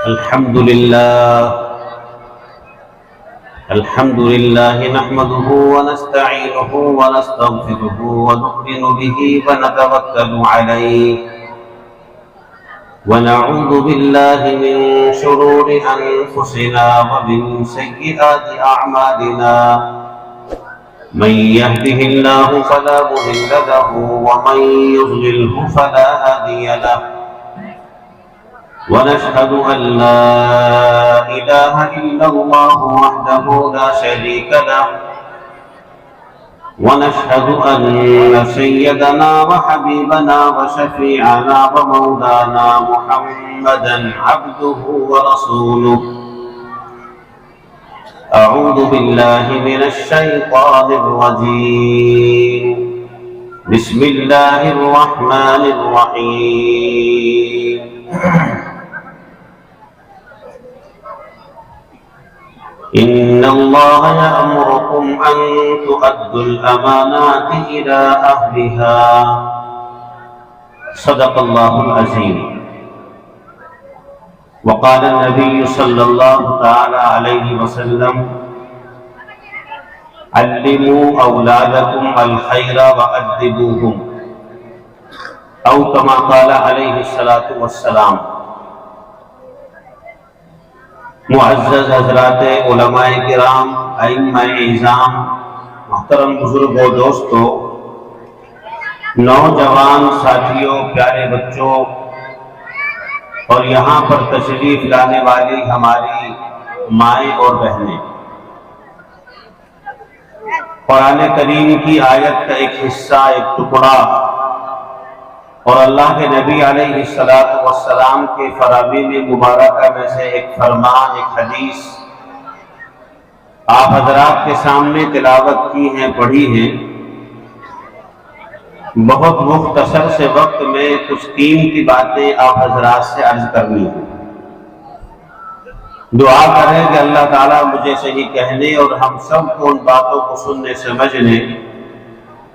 الحمد لله نحمده ونستعينه ونستغفره ونؤمن به ونتوكل عليه ونعوذ بالله من شرور أنفسنا ومن سيئات أعمالنا من يهده الله فلا مضل له ومن يضلله فلا هادي له ونشهد أن لا إله إلا الله وحده لا شريك له ونشهد أن سيدنا وحبيبنا وشفيعنا ومولانا محمدا عبده ورسوله أعوذ بالله من الشيطان الرجيم بسم الله الرحمن الرحيم إن الله يأمركم أن تؤدوا الأمانات إلى أهلها صدق الله العظيم وقال النبي صلى الله تعالى عليه وسلم علموا أولادكم الخير وأدبوهم أو كما قال عليه الصلاة والسلام۔ معزز حضرات علماء کرام، ائمہ اعظام، محترم بزرگ و دوستو، نوجوان ساتھیوں، پیارے بچوں اور یہاں پر تشریف لانے والی ہماری مائیں اور بہنیں، قرآن کریم کی آیت کا ایک حصہ، ایک ٹکڑا اور اللہ کے نبی علیہ السلام کے فرامین مبارکہ میں سے ایک فرمان، ایک حدیث آپ حضرات کے سامنے تلاوت کی ہیں، پڑھی ہیں۔ بہت مختصر سے وقت میں کچھ قیمتی باتیں آپ حضرات سے عرض کرنی ہیں۔ دعا کریں کہ اللہ تعالیٰ مجھے صحیح کہنے اور ہم سب کو ان باتوں کو سننے، سمجھنے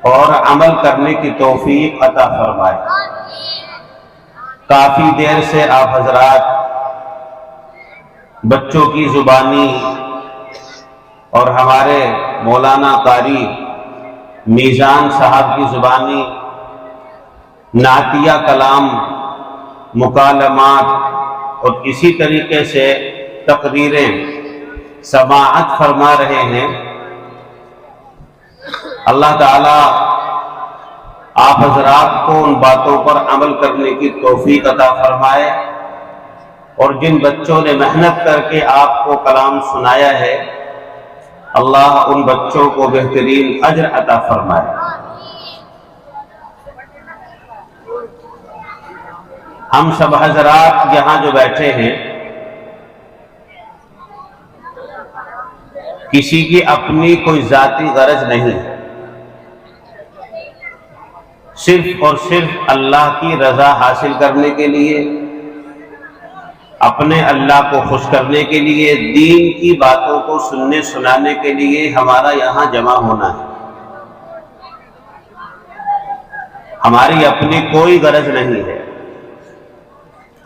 اور عمل کرنے کی توفیق عطا فرمائے۔ کافی دیر سے آپ حضرات بچوں کی زبانی اور ہمارے مولانا قاری میزان صاحب کی زبانی نعتیہ کلام، مکالمات اور اسی طریقے سے تقریریں سماعت فرما رہے ہیں۔ اللہ تعالیٰ آپ حضرات کو ان باتوں پر عمل کرنے کی توفیق عطا فرمائے، اور جن بچوں نے محنت کر کے آپ کو کلام سنایا ہے، اللہ ان بچوں کو بہترین اجر عطا فرمائے۔ ہم سب حضرات یہاں جو بیٹھے ہیں، کسی کی اپنی کوئی ذاتی غرض نہیں، صرف اور صرف اللہ کی رضا حاصل کرنے کے لیے، اپنے اللہ کو خوش کرنے کے لیے، دین کی باتوں کو سننے سنانے کے لیے ہمارا یہاں جمع ہونا ہے۔ ہماری اپنی کوئی غرض نہیں ہے۔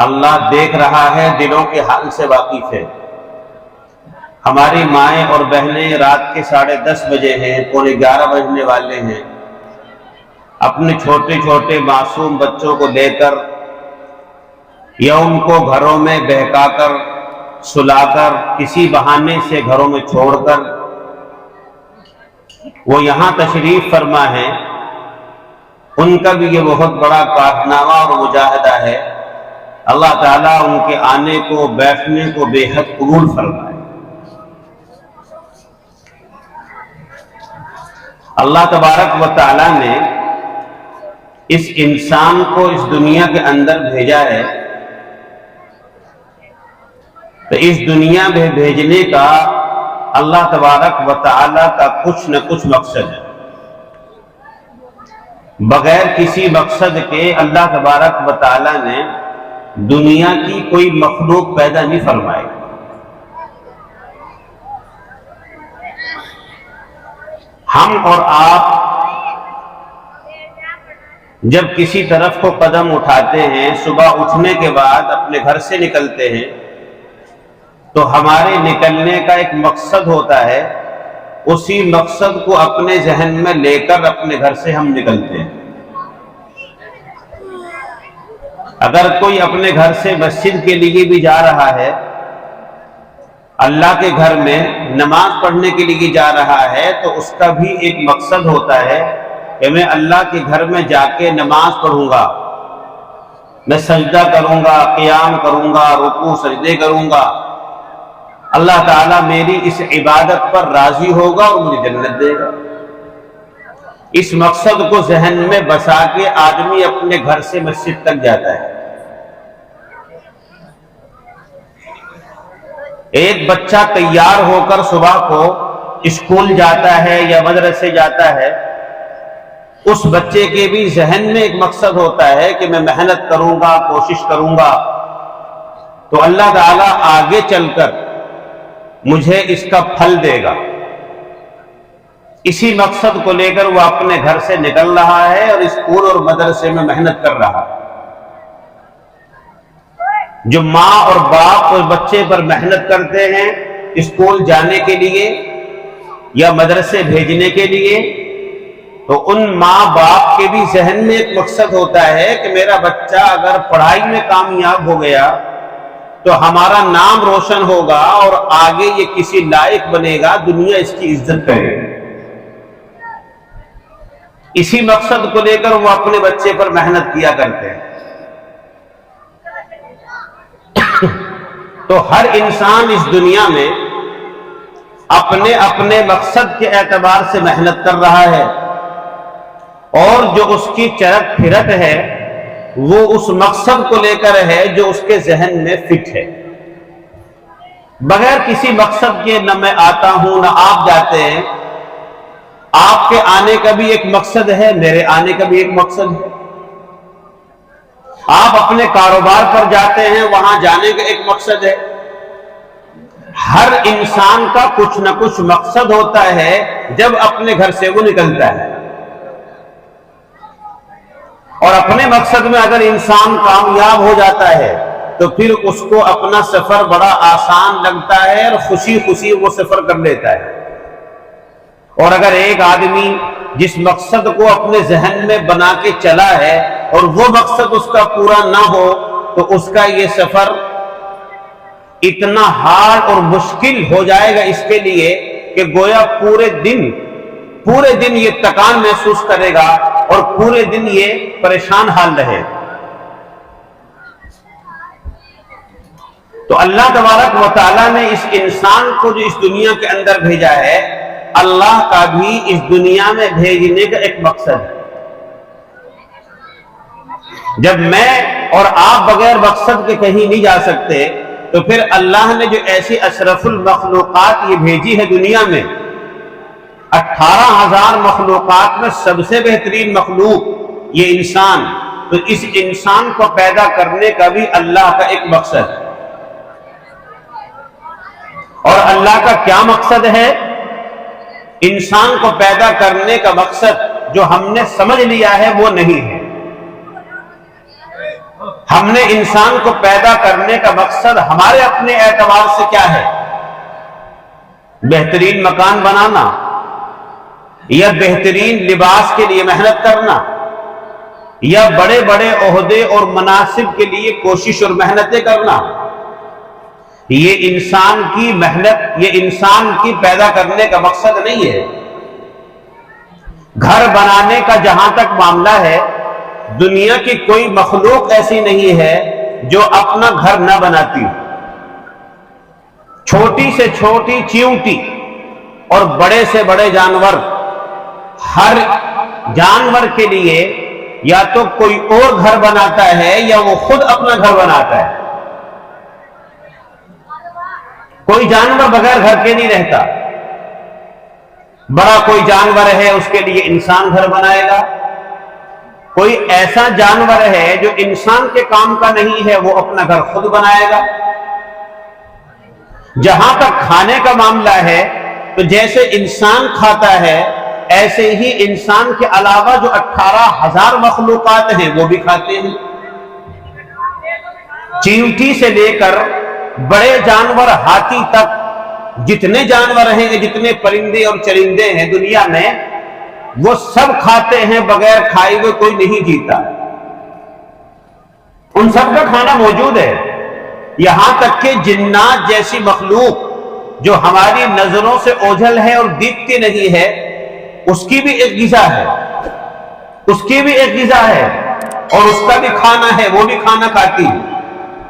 اللہ دیکھ رہا ہے، دلوں کے حال سے واقف ہے۔ ہماری مائیں اور بہنیں رات کے 10:30 بجے ہیں، 11:15 بجنے والے ہیں، اپنے چھوٹے چھوٹے معصوم بچوں کو لے کر یا ان کو گھروں میں بہکا کر، سلا کر، کسی بہانے سے گھروں میں چھوڑ کر وہ یہاں تشریف فرما ہے۔ ان کا بھی یہ بہت بڑا کارنامہ اور مجاہدہ ہے۔ اللہ تعالیٰ ان کے آنے کو، بیٹھنے کو بے حد قبول فرمائے۔ اللہ تبارک و تعالیٰ نے اس انسان کو اس دنیا کے اندر بھیجا ہے، تو اس دنیا میں بھیجنے کا اللہ تبارک و تعالیٰ کا کچھ نہ کچھ مقصد ہے۔ بغیر کسی مقصد کے اللہ تبارک و تعالیٰ نے دنیا کی کوئی مخلوق پیدا نہیں فرمائی۔ ہم اور آپ جب کسی طرف کو قدم اٹھاتے ہیں، صبح اٹھنے کے بعد اپنے گھر سے نکلتے ہیں تو ہمارے نکلنے کا ایک مقصد ہوتا ہے، اسی مقصد کو اپنے ذہن میں لے کر اپنے گھر سے ہم نکلتے ہیں۔ اگر کوئی اپنے گھر سے مسجد کے لیے بھی جا رہا ہے، اللہ کے گھر میں نماز پڑھنے کے لیے جا رہا ہے، تو اس کا بھی ایک مقصد ہوتا ہے کہ میں اللہ کے گھر میں جا کے نماز پڑھوں گا، میں سجدہ کروں گا، قیام کروں گا، رکوع سجدے کروں گا، اللہ تعالیٰ میری اس عبادت پر راضی ہوگا اور مجھے جنت دے گا۔ اس مقصد کو ذہن میں بسا کے آدمی اپنے گھر سے مسجد تک جاتا ہے۔ ایک بچہ تیار ہو کر صبح کو اسکول جاتا ہے یا مدرسے جاتا ہے، اس بچے کے بھی ذہن میں ایک مقصد ہوتا ہے کہ میں محنت کروں گا، کوشش کروں گا، تو اللہ تعالیٰ آگے چل کر مجھے اس کا پھل دے گا۔ اسی مقصد کو لے کر وہ اپنے گھر سے نکل رہا ہے اور اسکول اور مدرسے میں محنت کر رہا ہے۔ جو ماں اور باپ اس بچے پر محنت کرتے ہیں اسکول جانے کے لیے یا مدرسے بھیجنے کے لیے، تو ان ماں باپ کے بھی ذہن میں ایک مقصد ہوتا ہے کہ میرا بچہ اگر پڑھائی میں کامیاب ہو گیا تو ہمارا نام روشن ہوگا اور آگے یہ کسی لائق بنے گا، دنیا اس کی عزت کرے گی۔ اسی مقصد کو لے کر وہ اپنے بچے پر محنت کیا کرتے ہیں۔ تو ہر انسان اس دنیا میں اپنے اپنے مقصد کے اعتبار سے محنت کر رہا ہے، اور جو اس کی چرت پھرت ہے وہ اس مقصد کو لے کر ہے جو اس کے ذہن میں فٹ ہے۔ بغیر کسی مقصد کے نہ میں آتا ہوں نہ آپ جاتے ہیں۔ آپ کے آنے کا بھی ایک مقصد ہے، میرے آنے کا بھی ایک مقصد ہے۔ آپ اپنے کاروبار پر جاتے ہیں، وہاں جانے کا ایک مقصد ہے۔ ہر انسان کا کچھ نہ کچھ مقصد ہوتا ہے جب اپنے گھر سے وہ نکلتا ہے، اور اپنے مقصد میں اگر انسان کامیاب ہو جاتا ہے تو پھر اس کو اپنا سفر بڑا آسان لگتا ہے اور خوشی خوشی وہ سفر کر لیتا ہے۔ اور اگر ایک آدمی جس مقصد کو اپنے ذہن میں بنا کے چلا ہے اور وہ مقصد اس کا پورا نہ ہو تو اس کا یہ سفر اتنا ہارڈ اور مشکل ہو جائے گا اس کے لیے کہ گویا پورے دن یہ تکان محسوس کرے گا اور پورے دن یہ پریشان حال رہے۔ تو اللہ تبارک و تعالیٰ نے اس انسان کو جو اس دنیا کے اندر بھیجا ہے، اللہ کا بھی اس دنیا میں بھیجنے کا ایک مقصد ہے۔ جب میں اور آپ بغیر مقصد کے کہیں نہیں جا سکتے تو پھر اللہ نے جو ایسی اشرف المخلوقات یہ بھیجی ہے دنیا میں، 18,000 مخلوقات میں سب سے بہترین مخلوق یہ انسان، تو اس انسان کو پیدا کرنے کا بھی اللہ کا ایک مقصد ہے۔ اور اللہ کا کیا مقصد ہے؟ انسان کو پیدا کرنے کا مقصد جو ہم نے سمجھ لیا ہے وہ نہیں ہے۔ ہم نے انسان کو پیدا کرنے کا مقصد ہمارے اپنے اعتبار سے کیا ہے؟ بہترین مکان بنانا، یا بہترین لباس کے لیے محنت کرنا، یا بڑے بڑے عہدے اور مناصب کے لیے کوشش اور محنتیں کرنا۔ یہ انسان کی محنت، یہ انسان کی پیدا کرنے کا مقصد نہیں ہے۔ گھر بنانے کا جہاں تک معاملہ ہے، دنیا کی کوئی مخلوق ایسی نہیں ہے جو اپنا گھر نہ بناتی۔ چھوٹی سے چھوٹی چیونٹی اور بڑے سے بڑے جانور، ہر جانور کے لیے یا تو کوئی اور گھر بناتا ہے یا وہ خود اپنا گھر بناتا ہے۔ کوئی جانور بغیر گھر کے نہیں رہتا۔ بڑا کوئی جانور ہے اس کے لیے انسان گھر بنائے گا، کوئی ایسا جانور ہے جو انسان کے کام کا نہیں ہے وہ اپنا گھر خود بنائے گا۔ جہاں تک کھانے کا معاملہ ہے تو جیسے انسان کھاتا ہے ایسے ہی انسان کے علاوہ جو 18,000 مخلوقات ہیں وہ بھی کھاتے ہیں۔ چیونٹی سے لے کر بڑے جانور ہاتھی تک جتنے جانور ہیں، جتنے پرندے اور چرندے ہیں دنیا میں، وہ سب کھاتے ہیں، بغیر کھائے ہوئے کوئی نہیں جیتا۔ ان سب کا کھانا موجود ہے۔ یہاں تک کہ جنات جیسی مخلوق جو ہماری نظروں سے اوجھل ہے اور دکھتی نہیں ہے، اس کی بھی ایک غذا ہے، اس کی بھی ایک غذا ہے، اور اس کا بھی کھانا ہے، وہ بھی کھانا کھاتی ہے۔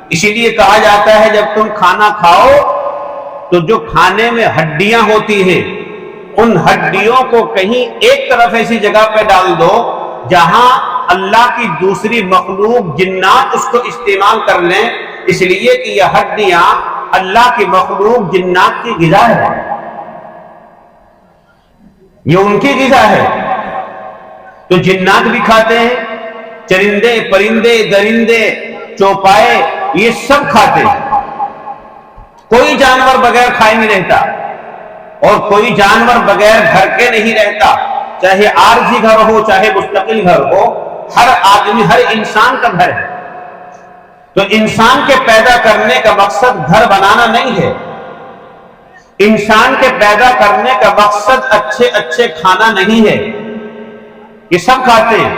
اسی لیے کہا جاتا ہے جب تم کھانا کھاؤ تو جو کھانے میں ہڈیاں ہوتی ہیں، ان ہڈیوں کو کہیں ایک طرف ایسی جگہ پہ ڈال دو جہاں اللہ کی دوسری مخلوق جنات اس کو استعمال کر لیں، اس لیے کہ یہ ہڈیاں اللہ کی مخلوق جنات کی غذا ہے، یہ ان کی غذا ہے۔ تو جنات بھی کھاتے ہیں، چرندے، پرندے، درندے، چوپائے، یہ سب کھاتے ہیں۔ کوئی جانور بغیر کھائے نہیں رہتا، اور کوئی جانور بغیر گھر کے نہیں رہتا، چاہے عارضی گھر ہو چاہے مستقل گھر ہو، ہر آدمی، ہر انسان کا گھر ہے۔ تو انسان کے پیدا کرنے کا مقصد گھر بنانا نہیں ہے، انسان کے پیدا کرنے کا مقصد اچھے اچھے کھانا نہیں ہے، یہ سب کھاتے ہیں۔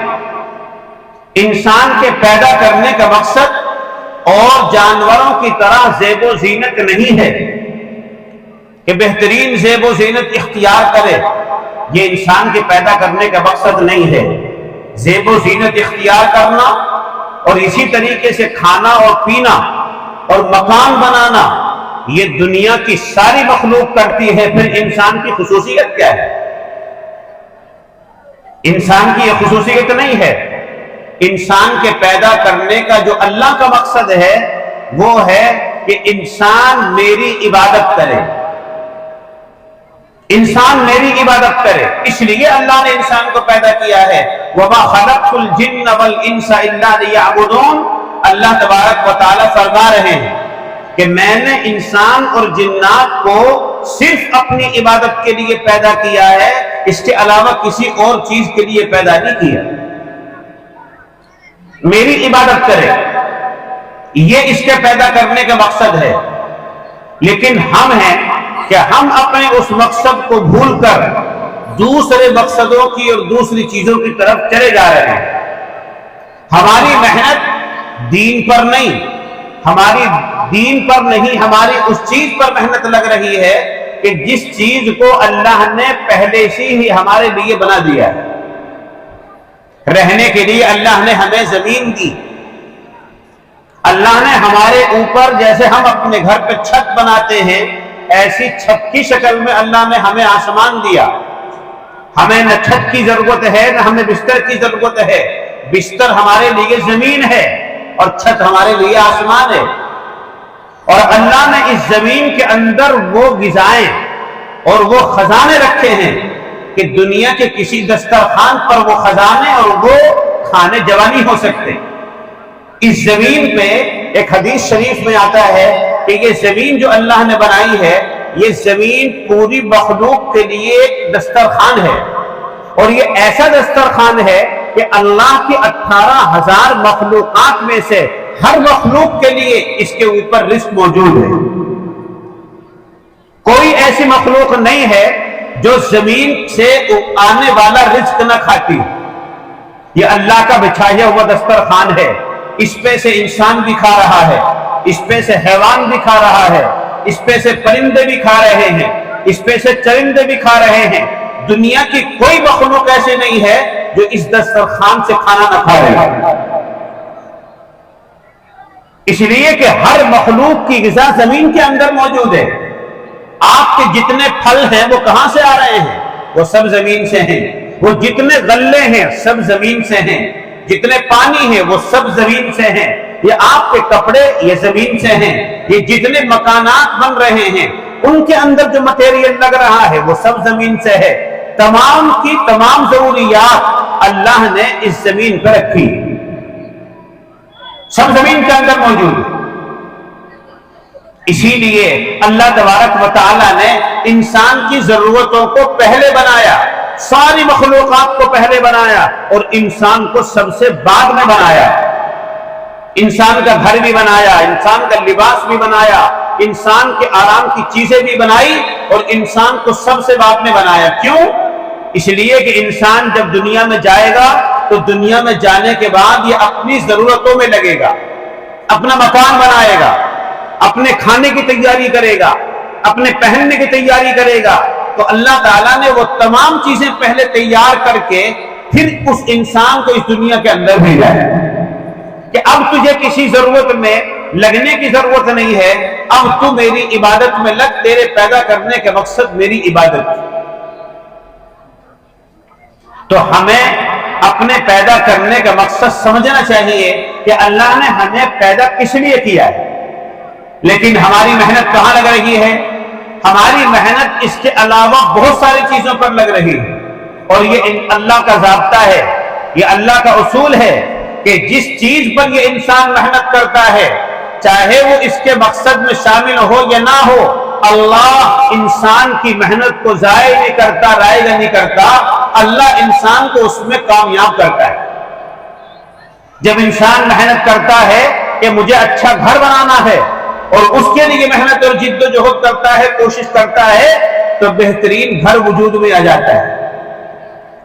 انسان کے پیدا کرنے کا مقصد اور جانوروں کی طرح زیب و زینت نہیں ہے کہ بہترین زیب و زینت اختیار کرے، یہ انسان کے پیدا کرنے کا مقصد نہیں ہے۔ زیب و زینت اختیار کرنا اور اسی طریقے سے کھانا اور پینا اور مکان بنانا، یہ دنیا کی ساری مخلوق کرتی ہے، پھر انسان کی خصوصیت کیا ہے؟ انسان کی یہ خصوصیت نہیں ہے۔ انسان کے پیدا کرنے کا جو اللہ کا مقصد ہے وہ ہے کہ انسان میری عبادت کرے، انسان میری عبادت کرے، اس لیے اللہ نے انسان کو پیدا کیا ہے۔ وَمَا خَلَقْتُ الْجِنَّ وَالْإِنسَ إِلَّا لِيَعْبُدُونَ، اللہ تبارک و تعالیٰ فرما رہے ہیں کہ میں نے انسان اور جنات کو صرف اپنی عبادت کے لیے پیدا کیا ہے، اس کے علاوہ کسی اور چیز کے لیے پیدا نہیں کیا۔ میری عبادت کرے، یہ اس کے پیدا کرنے کا مقصد ہے۔ لیکن ہم ہیں کہ ہم اپنے اس مقصد کو بھول کر دوسرے مقصدوں کی اور دوسری چیزوں کی طرف چلے جا رہے ہیں۔ ہماری محنت دین پر نہیں، ہماری دین پر نہیں، ہماری اس چیز پر محنت لگ رہی ہے کہ جس چیز کو اللہ نے پہلے سے ہی ہمارے لیے بنا دیا ہے۔ رہنے کے لیے اللہ نے ہمیں زمین دی، اللہ نے ہمارے اوپر جیسے ہم اپنے گھر پہ چھت بناتے ہیں، ایسی چھت کی شکل میں اللہ نے ہمیں آسمان دیا۔ ہمیں نہ چھت کی ضرورت ہے نہ ہمیں بستر کی ضرورت ہے، بستر ہمارے لیے زمین ہے اور چھت ہمارے لیے آسمان ہے۔ اور اللہ نے اس زمین کے اندر وہ غذائیں اور وہ خزانے رکھے ہیں کہ دنیا کے کسی دسترخوان پر وہ خزانے اور وہ کھانے جوا نہیں ہو سکتے۔ اس زمین پہ ایک حدیث شریف میں آتا ہے کہ یہ زمین جو اللہ نے بنائی ہے، یہ زمین پوری مخلوق کے لیے ایک دسترخوان ہے، اور یہ ایسا دسترخوان ہے کہ اللہ کی 18,000 مخلوقات میں سے ہر مخلوق کے لیے اس کے اوپر رزق موجود ہے۔ کوئی ایسی مخلوق نہیں ہے جو زمین سے آنے والا رزق نہ کھاتی۔ یہ اللہ کا بچھایا ہوا دسترخوان ہے، اس پہ سے انسان بھی کھا رہا ہے، اس پہ سے حیوان بھی کھا رہا ہے، اس پہ سے پرندے بھی کھا رہے ہیں، اس پہ سے چرندے بھی کھا رہے ہیں۔ دنیا کی کوئی مخلوق ایسے نہیں ہے جو اس دسترخوان سے کھانا نہ کھا رہے ہیں، اس لیے کہ ہر مخلوق کی غذا زمین کے اندر موجود ہے۔ آپ کے جتنے پھل ہیں وہ کہاں سے آ رہے ہیں؟ وہ سب زمین سے ہیں۔ وہ جتنے غلے ہیں سب زمین سے ہیں، جتنے پانی ہیں وہ سب زمین سے ہیں۔ یہ آپ کے کپڑے یہ زمین سے ہیں، یہ جتنے مکانات بن رہے ہیں ان کے اندر جو مٹیریل لگ رہا ہے وہ سب زمین سے ہے۔ تمام کی تمام ضروریات اللہ نے اس زمین پر رکھی، سب زمین کے اندر موجود ہے۔ اسی لیے اللہ تبارک و تعالیٰ نے انسان کی ضرورتوں کو پہلے بنایا، ساری مخلوقات کو پہلے بنایا اور انسان کو سب سے بعد میں بنایا۔ انسان کا گھر بھی بنایا، انسان کا لباس بھی بنایا، انسان کے آرام کی چیزیں بھی بنائی، اور انسان کو سب سے بعد میں بنایا۔ کیوں؟ اس لیے کہ انسان جب دنیا میں جائے گا تو دنیا میں جانے کے بعد یہ اپنی ضرورتوں میں لگے گا، اپنا مکان بنائے گا، اپنے کھانے کی تیاری کرے گا، اپنے پہننے کی تیاری کرے گا۔ تو اللہ تعالیٰ نے وہ تمام چیزیں پہلے تیار کر کے پھر اس انسان کو اس دنیا کے اندر بھیجا ہے کہ اب تجھے کسی ضرورت میں لگنے کی ضرورت نہیں ہے، اب تو میری عبادت میں لگ، تیرے پیدا کرنے کا مقصد میری عبادت ہے۔ تو ہمیں اپنے پیدا کرنے کا مقصد سمجھنا چاہیے کہ اللہ نے ہمیں پیدا کس لیے کیا ہے، لیکن ہماری محنت کہاں لگ رہی ہے؟ ہماری محنت اس کے علاوہ بہت ساری چیزوں پر لگ رہی ہے، اور یہ اللہ کا ضابطہ ہے، یہ اللہ کا اصول ہے کہ جس چیز پر یہ انسان محنت کرتا ہے، چاہے وہ اس کے مقصد میں شامل ہو یا نہ ہو، اللہ انسان کی محنت کو ضائع نہیں کرتا، رائج نہیں کرتا، اللہ انسان کو اس میں کامیاب کرتا ہے۔ جب انسان محنت کرتا ہے کہ مجھے اچھا گھر بنانا ہے اور اس کے لیے محنت اور جد و جہد کرتا ہے، کوشش کرتا ہے، تو بہترین گھر وجود میں آ جاتا ہے۔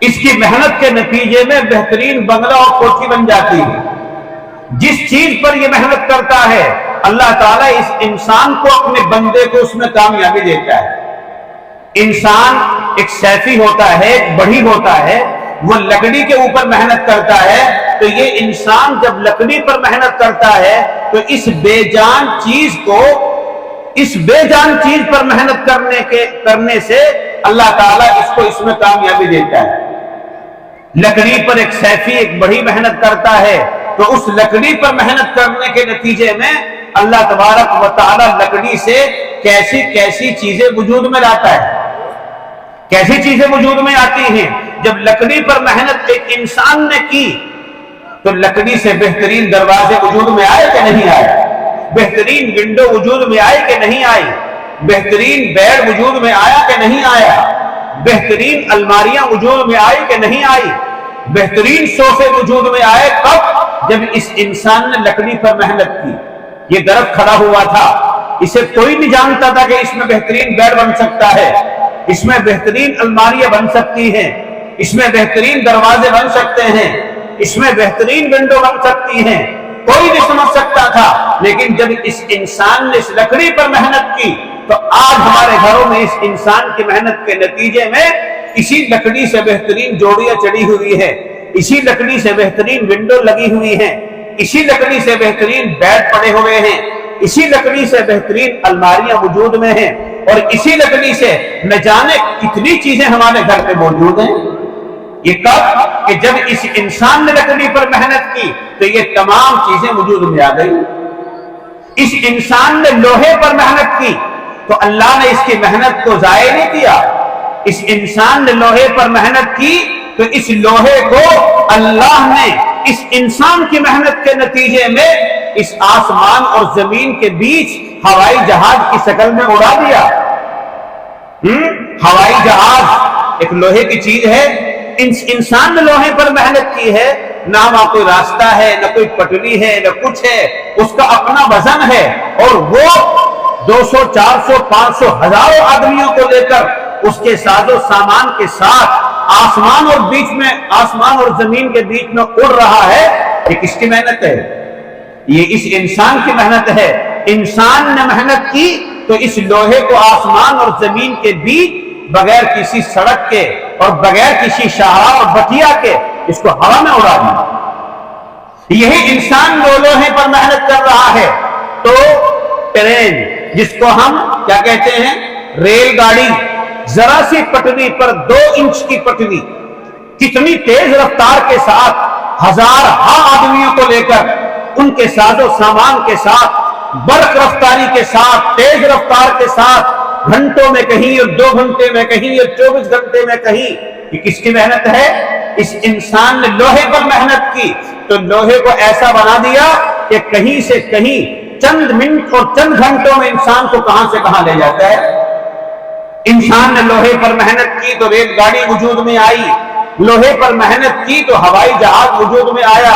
اس کی محنت کے نتیجے میں بہترین بنگلہ اور کوٹھی بن جاتی ہے۔ جس چیز پر یہ محنت کرتا ہے، اللہ تعالیٰ اس انسان کو، اپنے بندے کو اس میں کامیابی دیتا ہے۔ انسان ایک سیفی ہوتا ہے، ایک بڑھی ہوتا ہے، وہ لکڑی کے اوپر محنت کرتا ہے، تو یہ انسان جب لکڑی پر محنت کرتا ہے تو اس بے جان چیز پر محنت کرنے سے اللہ تعالیٰ اس کو اس میں کامیابی دیتا ہے۔ لکڑی پر ایک سیفی، ایک بڑی محنت کرتا ہے، تو اس لکڑی پر محنت کرنے کے نتیجے میں اللہ تبارک و تعالیٰ لکڑی سے کیسی کیسی چیزیں وجود میں لاتا ہے۔ کیسی چیزیں وجود میں آتی ہیں؟ جب لکڑی پر محنت ایک انسان نے کی تو لکڑی سے بہترین دروازے وجود میں آئے کہ نہیں آئے؟ بہترین ونڈو وجود میں آئی کہ نہیں آئی؟ بہترین بیڈ وجود میں آیا کہ نہیں آیا؟ بہترین الماریاں وجود میں آئی کہ نہیں آئی؟ بہترین صوفے وجود میں آئے کب؟ جب اس انسان نے لکڑی پر محنت کی۔ یہ درخت کھڑا ہوا تھا، اسے کوئی نہیں جانتا تھا کہ اس میں بہترین بیڈ بن سکتا ہے، اس میں بہترین الماریاں بن سکتی ہیں، اس میں بہترین دروازے بن سکتے ہیں، اس میں بہترین ونڈو بن سکتی ہیں، کوئی نہیں سمجھ سکتا تھا۔ لیکن جب اس انسان نے اس لکڑی پر محنت کی تو آج ہمارے گھروں میں اس انسان کی محنت کے نتیجے میں اسی لکڑی سے بہترین جوڑیاں چڑھی ہوئی ہیں، اسی لکڑی سے بہترین ونڈو لگی ہوئی ہیں، اسی لکڑی سے بہترین بیڈ پڑے ہوئے ہیں، اسی لکڑی سے بہترین الماریاں وجود میں ہیں، اور اسی لکڑی سے نہ جانے کتنی چیزیں ہمارے گھر میں موجود ہیں۔ یہ کب؟ کہ جب اس انسان نے لکڑی پر محنت کی تو یہ تمام چیزیں وجود میں آ گئی۔ اس انسان نے لوہے پر محنت کی تو اللہ نے اس کی محنت کو ضائع نہیں کیا۔ اس انسان نے لوہے پر محنت کی تو اس لوہے کو اللہ نے اس انسان کی محنت کے نتیجے میں اس آسمان اور زمین کے بیچ ہوائی جہاز کی شکل میں اڑا دیا۔ ہوائی جہاز ایک لوہے کی چیز ہے، انسان نے لوہے پر محنت کی ہے، نہ وہاں کوئی راستہ ہے، نہ کوئی پٹری ہے، نہ کچھ ہے، اس کا اپنا وزن ہے، اور وہ 200 400 500 ہزاروں آدمیوں کو لے کر اس کے ساز و سامان کے ساتھ آسمان اور زمین کے بیچ میں اڑ رہا ہے۔ یہ کس کی محنت ہے؟ یہ اس انسان کی محنت ہے۔ انسان نے محنت کی تو اس لوہے کو آسمان اور زمین کے بیچ بغیر کسی سڑک کے اور بغیر کسی شاہراہ اور بٹیا کے اس کو ہوا میں اڑا دیا۔ یہی انسان لوہے پر محنت کر رہا ہے۔ تو ٹرین، جس کو ہم کیا کہتے ہیں، ریل گاڑی، ذرا سی پٹری پر 2 انچ کی پٹری کتنی تیز رفتار کے ساتھ ہزارہا آدمیوں کو لے کر ان کے ساز و سامان کے ساتھ برق رفتاری کے ساتھ تیز رفتار کے ساتھ گھنٹوں میں کہیں اور 2 گھنٹے میں کہیں اور 24 گھنٹے میں کہیں، یہ کس کی محنت ہے؟ اس انسان نے لوہے پر محنت کی تو لوہے کو ایسا بنا دیا کہ کہیں سے کہیں چند منٹ اور چند گھنٹوں میں انسان کو کہاں سے کہاں لے جاتا ہے۔ انسان نے لوہے پر محنت کی تو ریل گاڑی وجود میں آئی، لوہے پر محنت کی تو ہوائی جہاز وجود میں آیا،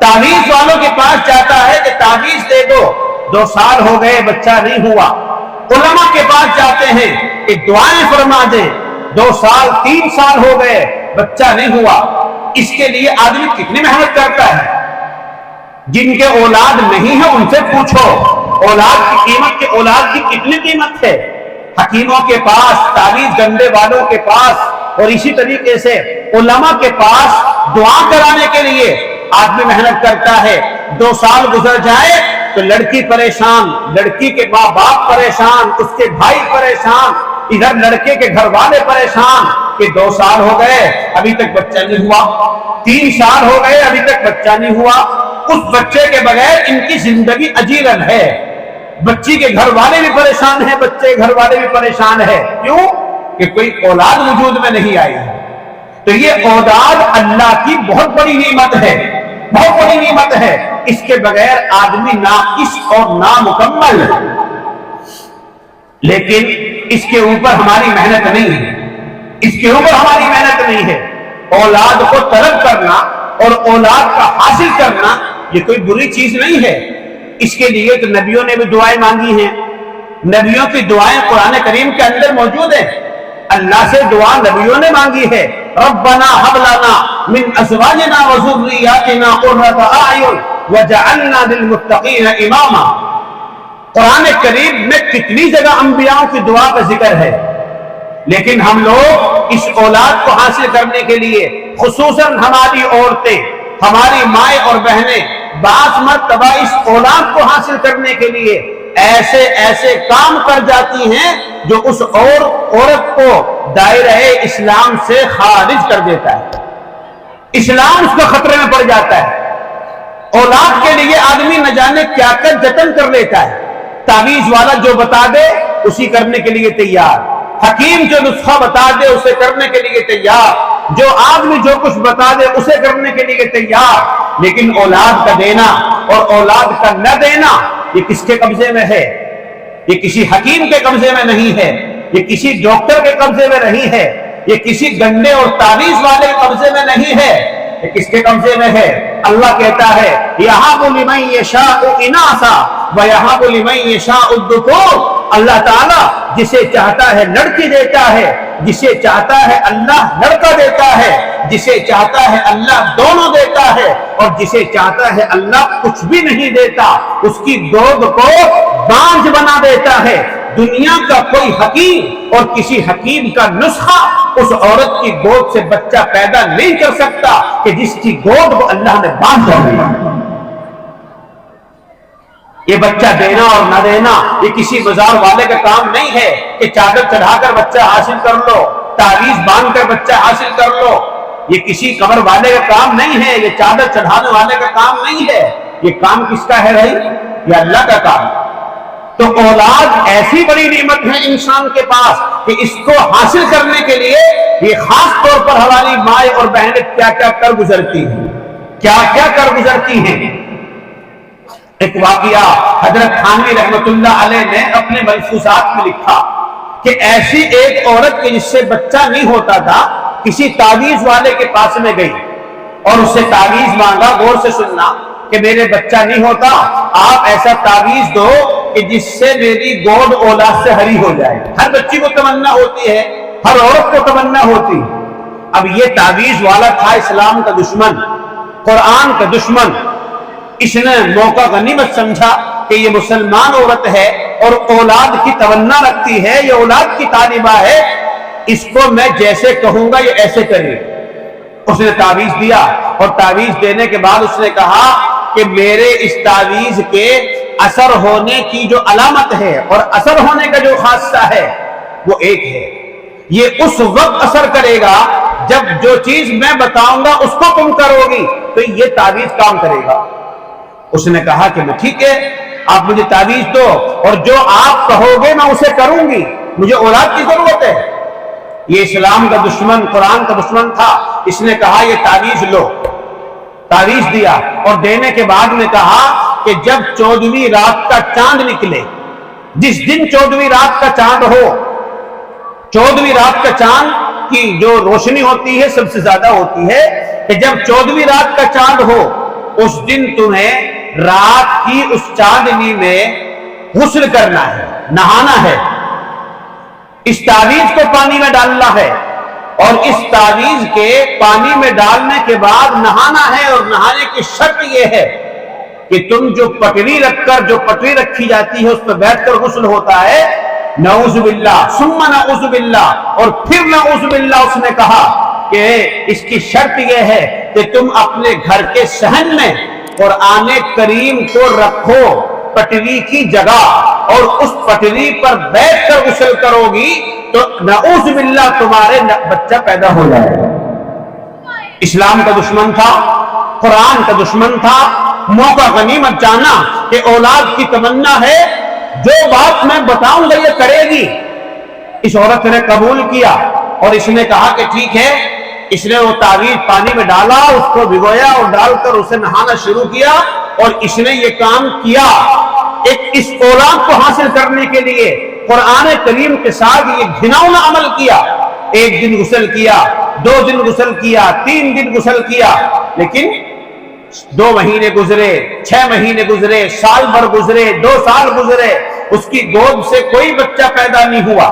تعویذ والوں کے پاس جاتا ہے کہ تعویذ دے دو، 2 سال ہو گئے بچہ نہیں ہوا۔ علماء کے پاس جاتے ہیں کہ دعائیں فرما دیں، 2 سال 3 سال ہو گئے بچہ نہیں ہوا۔ اس کے لیے آدمی کتنی محنت کرتا ہے۔ جن کے اولاد نہیں ہے ان سے پوچھو اولاد کی قیمت، کہ اولاد کی کتنی قیمت ہے۔ حکیموں کے پاس، تعویذ گنڈے والوں کے پاس، اور اسی طریقے سے علماء کے پاس دعا کرانے کے لیے آدمی محنت کرتا ہے۔ 2 سال گزر جائے تو لڑکی پریشان، لڑکی کے ماں باپ پریشان، اس کے بھائی پریشان، ادھر لڑکے کے گھر والے پریشان کہ 2 سال ہو گئے ابھی تک بچہ نہیں ہوا، 3 سال ہو گئے ابھی تک بچہ نہیں ہوا۔ اس بچے کے بغیر ان کی زندگی اجیرن ہے۔ بچی کے گھر والے بھی پریشان ہیں، بچے کے گھر والے بھی پریشان ہیں۔ کیوں؟ کہ کوئی اولاد وجود میں نہیں آئی ہے۔ تو یہ اولاد اللہ کی بہت بڑی نعمت ہے، بہت بڑی نعمت ہے۔ اس کے بغیر آدمی ناقص اور نامکمل ہے۔ لیکن اس کے اوپر ہماری محنت نہیں ہے، اس کے اوپر ہماری محنت نہیں ہے۔ اولاد کو طلب کرنا اور اولاد کا حاصل کرنا یہ کوئی بری چیز نہیں ہے۔ اس کے لیے تو نبیوں نے بھی دعائیں مانگی ہیں، نبیوں کی دعائیں قرآن کریم کے اندر موجود ہیں۔ اللہ سے دعا نبیوں نے مانگی ہے، ربنا هب لنا من ازواجنا وذرياتنا قرة اعين وجعلنا للمتقين اماما۔ قرآن کریم میں کتنی جگہ انبیاء کی دعا کا ذکر ہے، لیکن ہم لوگ اس اولاد کو حاصل کرنے کے لیے، خصوصاً ہماری عورتیں، ہماری مائیں اور بہنیں بعض مرتبہ اس اولاد کو حاصل کرنے کے لیے ایسے ایسے کام کر جاتی ہیں جو اس عورت کو دائرہ اسلام سے خارج کر دیتا ہے، اسلام اس کو خطرے میں پڑ جاتا ہے۔ اولاد کے لیے آدمی نہ جانے کیا کیا جتن کر لیتا ہے۔ تعویذ والا جو بتا دے اسی کرنے کے لیے تیار، حکیم جو نسخہ بتا دے اسے کرنے کے لیے تیار، جو آدمی جو کچھ بتا دے اسے کرنے کے لیے تیار۔ لیکن اولاد کا دینا اور اولاد کا نہ دینا یہ کس کے قبضے میں ہے؟ یہ کسی حکیم کے قبضے میں نہیں ہے، یہ کسی ڈاکٹر کے قبضے میں نہیں ہے، یہ کسی گنڈے اور تعویذ والے کے قبضے میں نہیں ہے۔ یہ کس کے قبضے میں ہے؟ اللہ کہتا ہے یَهَبُ لِمَن يَشَاءُ إِنَاثًا وَيَهَبُ لِمَن يَشَاءُ الذُّكُورَ۔ اللہ تعالیٰ جسے چاہتا ہے لڑکی دیتا ہے، جسے چاہتا ہے اللہ لڑکا دیتا ہے، جسے چاہتا ہے اللہ دونوں دیتا ہے، اور جسے چاہتا ہے اللہ کچھ بھی نہیں دیتا، اس کی گود کو بانجھ بنا دیتا ہے۔ دنیا کا کوئی حکیم اور کسی حکیم کا نسخہ اس عورت کی گود سے بچہ پیدا نہیں کر سکتا کہ جس کی گود کو اللہ نے باندھ دیا۔ یہ بچہ دینا اور نہ دینا یہ کسی بازار والے کا کام نہیں ہے کہ چادر چڑھا کر بچہ حاصل کر لو، تعویذ باندھ کر بچہ حاصل کر لو۔ یہ کسی قبر والے کا کام نہیں ہے، یہ چادر چڑھانے والے کا کام نہیں ہے۔ یہ کام کس کا ہے بھائی؟ یہ اللہ کا کام۔ تو اولاد ایسی بڑی نعمت ہے انسان کے پاس کہ اس کو حاصل کرنے کے لیے یہ خاص طور پر ہماری مائیں اور بہنیں کیا کیا کر گزرتی ہیں، کیا کیا کر گزرتی ہیں۔ ایک واقعہ حضرت تھانوی رحمت اللہ علیہ نے اپنے ملفوظات میں لکھا کہ ایسی ایک عورت کے جس سے بچہ نہیں ہوتا تھا کسی تعویذ والے کے پاس میں گئی اور اس سے تعویذ مانگا۔ غور سے سننا کہ میرے بچہ نہیں ہوتا، آپ ایسا تعویذ دو کہ جس سے میری گود اولاد سے ہری ہو جائے۔ ہر بچی کو تمنا ہوتی ہے، ہر عورت کو تمنا ہوتی ہے۔ اب یہ تعویذ والا تھا اسلام کا دشمن، قرآن کا دشمن۔ اس نے موقع غنیمت سمجھا کہ یہ مسلمان عورت ہے اور اولاد کی تمنا رکھتی ہے، یہ اولاد کی طالبہ ہے، اس کو میں جیسے کہوں گا یہ ایسے کرے۔ اس نے تعویذ دیا اور تعویذ دینے کے بعد اس نے کہا کہ میرے اس تعویذ کے اثر ہونے کی جو علامت ہے اور اثر ہونے کا جو خاصہ ہے وہ ایک ہے، یہ اس وقت اثر کرے گا جب جو چیز میں بتاؤں گا اس کو تم کرو گی تو یہ تعویذ کام کرے گا۔ اس نے کہا کہ میں ٹھیک ہے، آپ مجھے تعویذ دو اور جو آپ کہو گے میں اسے کروں گی، مجھے اولاد کی ضرورت ہے۔ یہ اسلام کا دشمن، قرآن کا دشمن تھا۔ اس نے کہا یہ تعویذ لو، تعویذ دیا اور دینے کے بعد نے کہا کہ جب 14ویں رات کا چاند نکلے، جس دن 14ویں رات کا چاند ہو، 14ویں رات کا چاند کی جو روشنی ہوتی ہے سب سے زیادہ ہوتی ہے کہ جب 14ویں رات کا چاند ہو اس دن تمہیں رات کی اس چاندنی میں غسل کرنا ہے، نہانا ہے، اس تعویذ کو پانی میں ڈالنا ہے، اور اس تعویذ کے پانی میں ڈالنے کے بعد نہانا ہے، اور نہانے کی شرط یہ ہے کہ تم جو پٹری رکھی جاتی ہے اس پہ بیٹھ کر غسل ہوتا ہے، نعوذ باللہ ثم نعوذ باللہ اور پھر نعوذ باللہ، اس نے کہا کہ اس کی شرط یہ ہے کہ تم اپنے گھر کے صحن میں قرآن کریم کو رکھو پٹری کی جگہ، اور اس پٹری پر بیٹھ کر غسل کرو گی تو نعوذ باللہ تمہارے بچہ پیدا ہو جائے گا۔ اسلام کا دشمن تھا، قرآن کا دشمن تھا، موقع غنیمت جانا کہ اولاد کی تمنا ہے، جو بات میں بتاؤں گا یہ کرے گی۔ اس عورت نے قبول کیا اور اس نے کہا کہ ٹھیک ہے، اس نے وہ تعویذ پانی میں ڈالا، اس کو بھگویا اور ڈال کر اسے نہانا شروع کیا، اور اس نے یہ کام کیا۔ اس اولاد کو حاصل کرنے کے لیے قرآن کریم کے ساتھ یہ گھناؤنا عمل کیا۔ ایک دن غسل کیا، 2 دن غسل کیا، 3 دن غسل کیا، لیکن 2 مہینے گزرے، 6 مہینے گزرے، سال بھر گزرے، 2 سال گزرے، اس کی گود سے کوئی بچہ پیدا نہیں ہوا،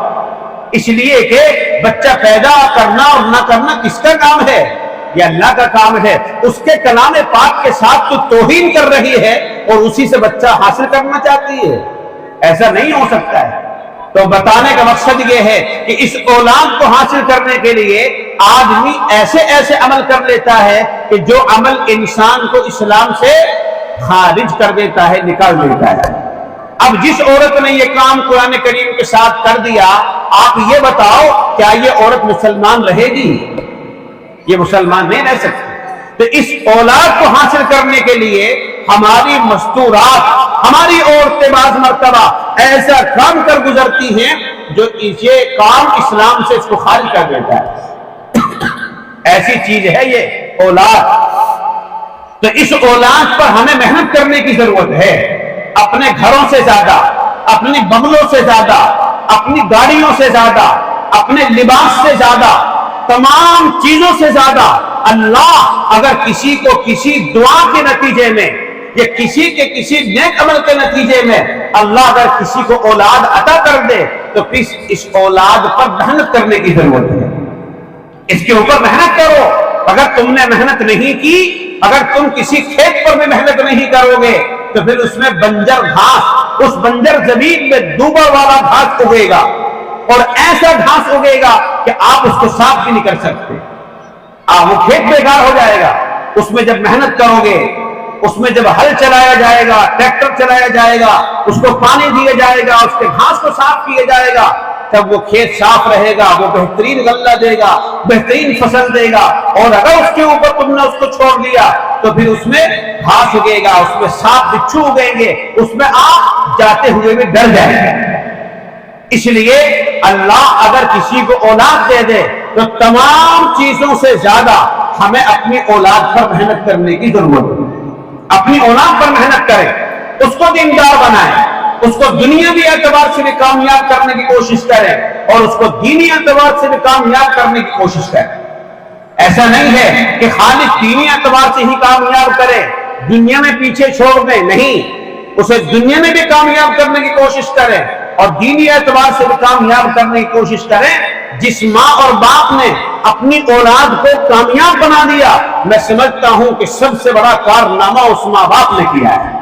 اس لیے کہ بچہ پیدا کرنا اور نہ کرنا کس کا کام ہے؟ یہ اللہ کا کام ہے۔ اس کے کلام پاک کے ساتھ تو توہین کر رہی ہے اور اسی سے بچہ حاصل کرنا چاہتی ہے، ایسا نہیں ہو سکتا ہے۔ تو بتانے کا مقصد یہ ہے کہ اس اولاد کو حاصل کرنے کے لیے آدمی ایسے عمل کر لیتا ہے کہ جو عمل انسان کو اسلام سے خارج کر دیتا ہے، نکال دیتا ہے۔ اب جس عورت نے یہ کام قرآن کریم کے ساتھ کر دیا، آپ یہ بتاؤ کیا یہ عورت مسلمان رہے گی؟ یہ مسلمان نہیں رہ سکتی۔ تو اس اولاد کو حاصل کرنے کے لیے ہماری مستورات، ہماری عورتیں بعض مرتبہ ایسا کام کر گزرتی ہیں جو یہ کام اسلام سے اس کو خارج کر دیتا ہے۔ ایسی چیز ہے یہ اولاد۔ تو اس اولاد پر ہمیں محنت کرنے کی ضرورت ہے، اپنے گھروں سے زیادہ، اپنی بنگلوں سے زیادہ، اپنی گاڑیوں سے زیادہ، اپنے لباس سے زیادہ، تمام چیزوں سے زیادہ اللہ اگر کسی کو کسی دعا کے نتیجے میں یا کسی کے کسی نیک عمل کے نتیجے میں اللہ اگر کسی کو اولاد عطا کر دے تو پھر اس اولاد پر محنت کرنے کی ضرورت ہے، اس کے اوپر محنت کرو۔ اگر تم نے محنت نہیں کی، اگر تم کسی کھیت پر بھی محنت نہیں کرو گے تو پھر اس میں بنجر گھاس، اس بنجر زمین میں دوبا والا گھاس اگے گا، اور ایسا گھاس اگے گا کہ آپ اس کو صاف بھی نہیں کر سکتے، وہ کھیت بیکار ہو جائے گا۔ اس میں جب محنت کرو گے، اس میں جب ہل چلایا جائے گا، ٹریکٹر چلایا جائے گا، اس کو پانی دیا جائے گا، اس کے گھاس کو صاف کیا جائے گا، تب وہ کھیت صاف رہے گا، وہ بہترین غلہ دے گا، بہترین فصل دے گا۔ اور اگر اس کے اوپر تم نے اس کو چھوڑ دیا تو پھر اس میں گھاس اگے گا، اس میں سانپ بچھو اگیں گے، اس میں آپ جاتے ہوئے بھی ڈر جائیں گے۔ اس لیے اللہ اگر کسی کو اولاد دے دے تو تمام چیزوں سے زیادہ ہمیں اپنی اولاد پر محنت کرنے کی ضرورت ہے۔ اپنی اولاد پر محنت کریں، اس کو دیندار بنائیں، اس کو دنیاوی اعتبار سے بھی کامیاب کرنے کی کوشش کریں اور اس کو دینی اعتبار سے بھی کامیاب کرنے کی کوشش کریں۔ ایسا نہیں ہے کہ خالی دینی اعتبار سے ہی کامیاب کریں، دنیا میں پیچھے چھوڑ دیں، نہیں، اسے دنیا میں بھی کامیاب کرنے کی کوشش کریں اور دینی اعتبار سے بھی کامیاب کرنے کی کوشش کریں۔ جس ماں اور باپ نے اپنی اولاد کو کامیاب بنا دیا، میں سمجھتا ہوں کہ سب سے بڑا کارنامہ اس ماں باپ نے کیا ہے۔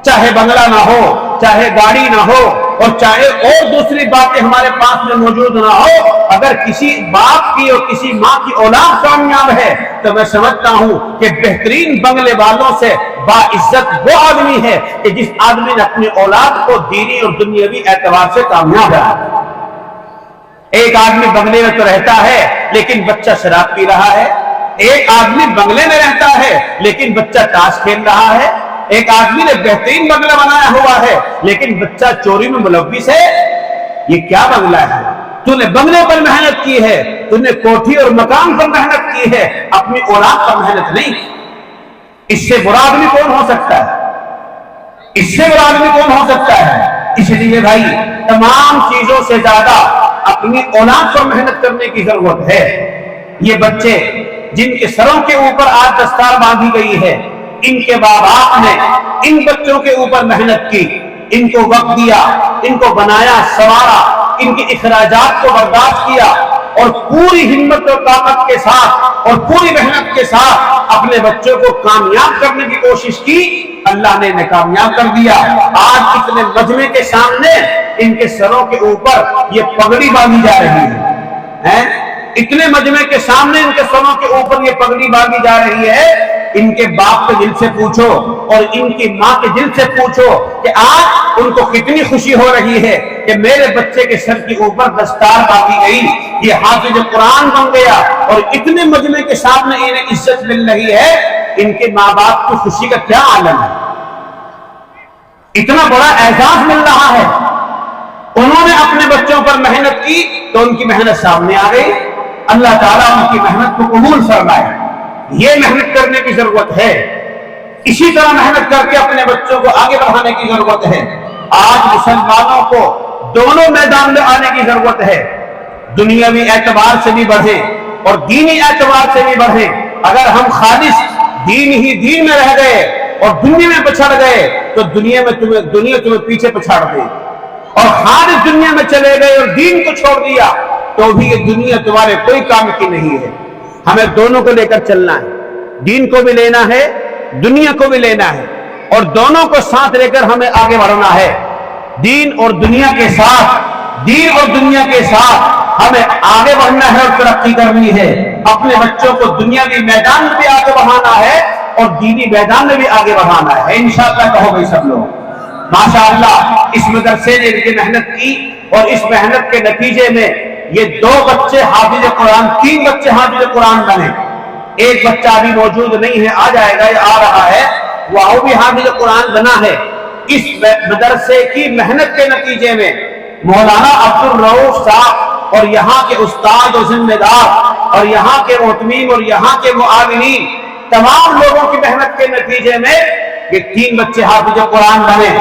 چاہے بنگلہ نہ ہو، چاہے گاڑی نہ ہو، اور چاہے اور دوسری باتیں ہمارے پاس میں موجود نہ ہو، اگر کسی باپ کی اور کسی ماں کی اولاد کامیاب ہے تو میں سمجھتا ہوں کہ بہترین بنگلے والوں سے باعزت وہ آدمی ہے کہ جس آدمی نے اپنی اولاد کو دینی اور دنیاوی اعتبار سے کامیاب بنایا۔ ایک آدمی بنگلے میں تو رہتا ہے لیکن بچہ شراب پی رہا ہے، ایک آدمی بنگلے میں رہتا ہے لیکن بچہ تاش کھیل رہا ہے، ایک آدمی نے بہترین بنگلہ بنایا ہوا ہے لیکن بچہ چوری میں ملوث ہے۔ یہ کیا بنگلہ ہے؟ تو نے بنگلے پر محنت کی ہے، تو نے کوٹھی اور مکان پر محنت کی ہے، اپنی اولاد پر محنت نہیں کی۔ اس سے برا آدمی کون ہو سکتا ہے؟ اس سے برا آدمی کون ہو سکتا ہے؟ اس لیے بھائی تمام چیزوں سے زیادہ اپنی اولاد پر محنت کرنے کی ضرورت ہے۔ یہ بچے جن کے سروں کے اوپر آج دستار باندھی گئی ہے، ان کے ماں باپ نے ان بچوں کے اوپر محنت کی، ان کو وقت دیا، ان کو بنایا سنوارا، ان کے اخراجات کو برداشت کیا اور پوری ہمت اور طاقت کے ساتھ اور پوری محنت کے ساتھ اپنے بچوں کو کامیاب کرنے کی کوشش کی، اللہ نے انہیں کامیاب کر دیا۔ آج اتنے مجمع کے سامنے ان کے سروں کے اوپر یہ پگڑی باندھی جا رہی ہے، اتنے مجمع کے سامنے ان کے سروں کے اوپر یہ پگڑی باندھی جا رہی ہے۔ ان کے باپ کے دل سے پوچھو اور ان کی ماں کے دل سے پوچھو کہ آج ان کو کتنی خوشی ہو رہی ہے کہ میرے بچے کے سر کے اوپر دستار باندھی گئی، یہ حافظ قرآن بن گیا، اور اتنے مجمع کے سامنے انہیں عزت مل رہی ہے۔ ان کے ماں باپ کی خوشی کا کیا عالم ہے، اتنا بڑا اعزاز مل رہا ہے۔ انہوں نے اپنے بچوں پر محنت کی تو ان کی محنت سامنے آ گئی، اللہ تعالیٰ ان کی محنت کو قبول فرمائے۔ یہ محنت کرنے کی ضرورت ہے، اسی طرح محنت کر کے اپنے بچوں کو آگے بڑھانے کی ضرورت ہے۔ آج مسلمانوں کو دونوں میدان میں آنے کی ضرورت ہے، دنیاوی اعتبار سے بھی بڑھیں اور دینی اعتبار سے بھی بڑھیں۔ اگر ہم خالص دین ہی دین میں رہ گئے اور دنیا میں پچھڑ گئے تو دنیا تمہیں پیچھے پچھاڑ دے، اور خالص دنیا میں چلے گئے اور دین کو چھوڑ دیا تو بھی یہ دنیا تمہارے کوئی کام کی نہیں ہے۔ ہمیں دونوں کو لے کر چلنا ہے، دین کو بھی لینا ہے، دنیا کو بھی لینا ہے، اور دونوں کو ساتھ لے کر ہمیں آگے بڑھنا ہے۔ دین اور دنیا کے ساتھ ہمیں آگے بڑھنا ہے اور ترقی کرنی ہے۔ اپنے بچوں کو دنیاوی میدان میں بھی آگے بڑھانا ہے اور دینی میدان میں بھی آگے بڑھانا ہے۔ انشاءاللہ کہو گے سب لوگ ماشاءاللہ۔ اس مدرسے نے یہ محنت کی اور اس محنت کے نتیجے میں یہ 2 بچے حافظ قرآن، 3 بچے حافظ قرآن بنے۔ ایک بچہ ابھی موجود نہیں ہے، آ جائے گا، یہ آ رہا ہے، وہ بھی حافظ قرآن بنا ہے۔ اس مدرسے کی محنت کے نتیجے میں مولانا عبدالرؤوف صاحب اور یہاں کے استاد و ذمہ دار اور یہاں کے محتمین اور یہاں کے معاونین، تمام لوگوں کی محنت کے نتیجے میں یہ 3 بچے حافظ قرآن بنے۔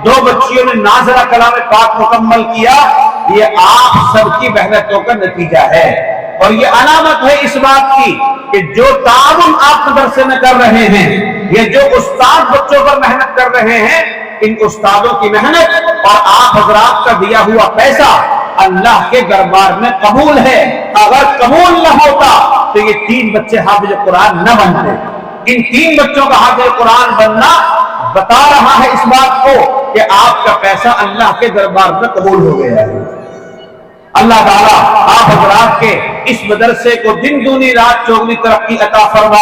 2 بچیوں نے ناظرہ کلام پاک مکمل کیا۔ یہ آپ سب کی محنتوں کا نتیجہ ہے، اور یہ علامت ہے اس بات کی کہ جو تعاون آپ مدرسے میں کر رہے ہیں، یہ جو استاد بچوں پر محنت کر رہے ہیں، ان استادوں کی محنت اور آپ حضرات کا دیا ہوا پیسہ اللہ کے دربار میں قبول ہے۔ اگر قبول نہ ہوتا تو یہ 3 بچے حافظ قرآن نہ بنتے۔ ان 3 بچوں کا حافظ قرآن بننا بتا رہا ہے اس بات کو کہ آپ کا پیسہ اللہ کے دربار میں قبول ہو گیا ہے۔ اللہ تعالیٰ آپ حضرات کے اس مدرسے کو دن دونی رات چوگنی ترقی عطا فرمائے۔